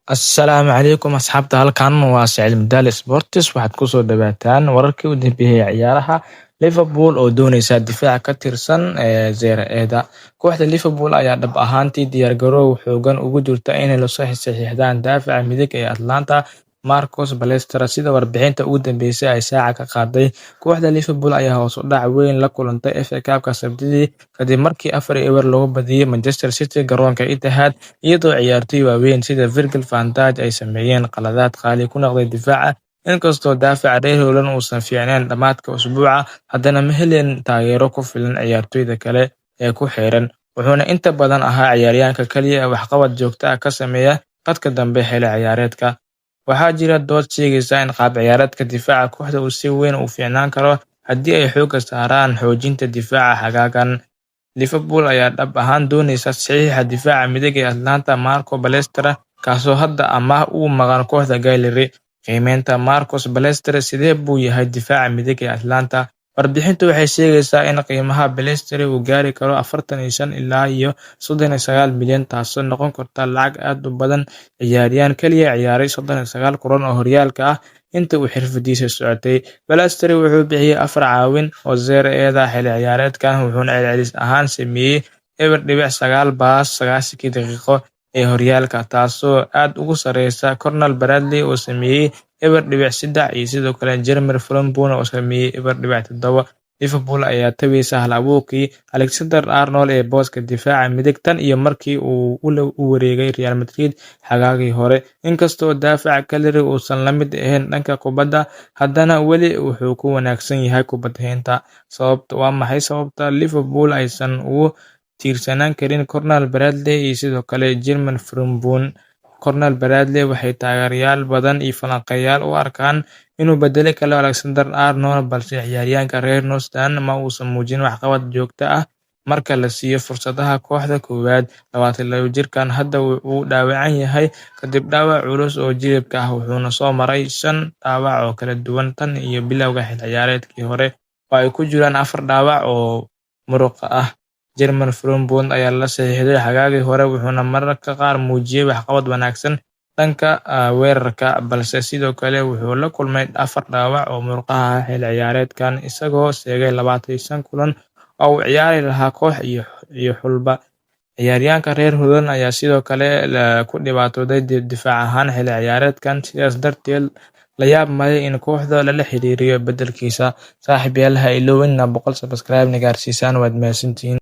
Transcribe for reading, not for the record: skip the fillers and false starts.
Asalaamu calaykum asxaabta, halkan waa Sacid Madaali Sports. Waxaad kusoo dhawaataan wararkii u dambeeyay ciyaaraha Liverpool oo dooneysa difaac ka tirsan Serie A-da. Kooxda Liverpool ayaa dhab ahaantii diyaargarow xoogan ugu jirta inay la soo saxiixdaan daafaca midig ee Atlanta Marcos Palestra. Sida warbixinta ugu dambeysay ay shaaca ka qaaday, kooxda Liverpool ayaa hoos u dhac weyn la kulantay FA Cup-ka Sabtidii kadib markii 4-0 looga badiyay Manchester City garoonka Etihad, iyadoo ciyaartoy waaweyn sida Virgil van Dijk ay sameeyeen qaladaad qaali ku noqday difaaca. Inkastoo daafaca reer Holland uusan fiicneyn dhamaadka usbuuca, haddana ma helin taageero ku filan ciyaartoyda kale ee ku xeeran, wuxuuna inta badan ahaa ciyaaryahanka kaliya ee waxqabad joogto ah ka sameeya khadka dambe xilli ciyaareedka. Waxaa jira dood sheegaysa in qaab ciyaareedka difaaca kooxda uu si weyn u fiicnaan karo haddii ay xoogga saaraan xoojinta difaaca xagaagan. Liverpool ayaa dhab ahaan dooneysa saxiixa difaaca midig ee Atlanta Marco Palestra, kaasoo hadda amaah ugu maqan kooxda Gallery. Qiimeynta Marcos Palestra sidee buu yahay difaaca midig ee Atlanta? Warbixintu waxay sheegaysaa in qiimaha Palestra uu gaari karo 45 ilaa 39 milyan, taasoo noqon karta lacag aad u badan. Ciyaaryahan kaliya ciyaaray 39 kulan oo horyaalka ah inta uu xirfadiisa socotay. Palestra wuxuu bixiyay 4 caawin oo Serie A-da xilli ciyaareedkan, wuxuuna celcelis ahaan sameeyay 0.9 baas 90 daqiiqo ee horyaalka, taasoo aad uga sareysa Conor Bradley oo sameeyay 0.3 iyo sidoo kale Jeremy Frimpong oo sameeyay 0.7. Liverpool ayaa tabaysa hal-abuurkii Alexander-Arnold ee booska difaaca midig tan iyo markii uu u wareegay Real Madrid xagaagii hore. Inkastoo daafaca Gallery uusan la mid ahayn dhanka kubadda, haddana weli wuxuu ku wanaagsan yahay kubad haynta. Waa maxay sababta Liverpool aysan ugu tiirsanaan karin Conor Bradley iyo sidoo kale Jeremy Frimpong? Conor Bradley waxay taageerayaal badan iyo falanqeeyayaal u arkaan inuu bedeli karo Alexander-Arnold, balse ciyaaryahanka reer Northern ma uusan muujin waxqabad joogto ah marka la siiyo fursadaha kooxda koowaad. 22-jirkan hadda wuu dhaawacan yahay kadib dhaawac culus oo jilibka ah, wuxuuna soo maray 5 dhaawac oo kala duwan tan iyo bilowga xilli ciyaareedkii hore, oo ay ku jiraan 4 dhaawac oo muruqa ah. Jeremy Frimpong ayaa la saxiixday xagaagii hore, wuxuuna mararka qaar muujiyay waxqabad wanaagsan dhanka weerarka, balse sidoo kale wuxuu la kulmay 4 dhaawac oo murqaha ah xilli ciyaareedkan, isagoo seegay 25 kulan oo uu ciyaari lahaa koox iyo xulba. Ciyaaryahanka reer Holland ayaa sidoo kale ku dhibaatooday difaac ahaan xilli ciyaareedkan, sidaas darteed la yaab male in kooxda lala xiriiriyo beddelkiisa. Saaxiibayaal, ha iloobin inaad 100 subscribe na gaarsiisaan. Waad mahadsantihiin.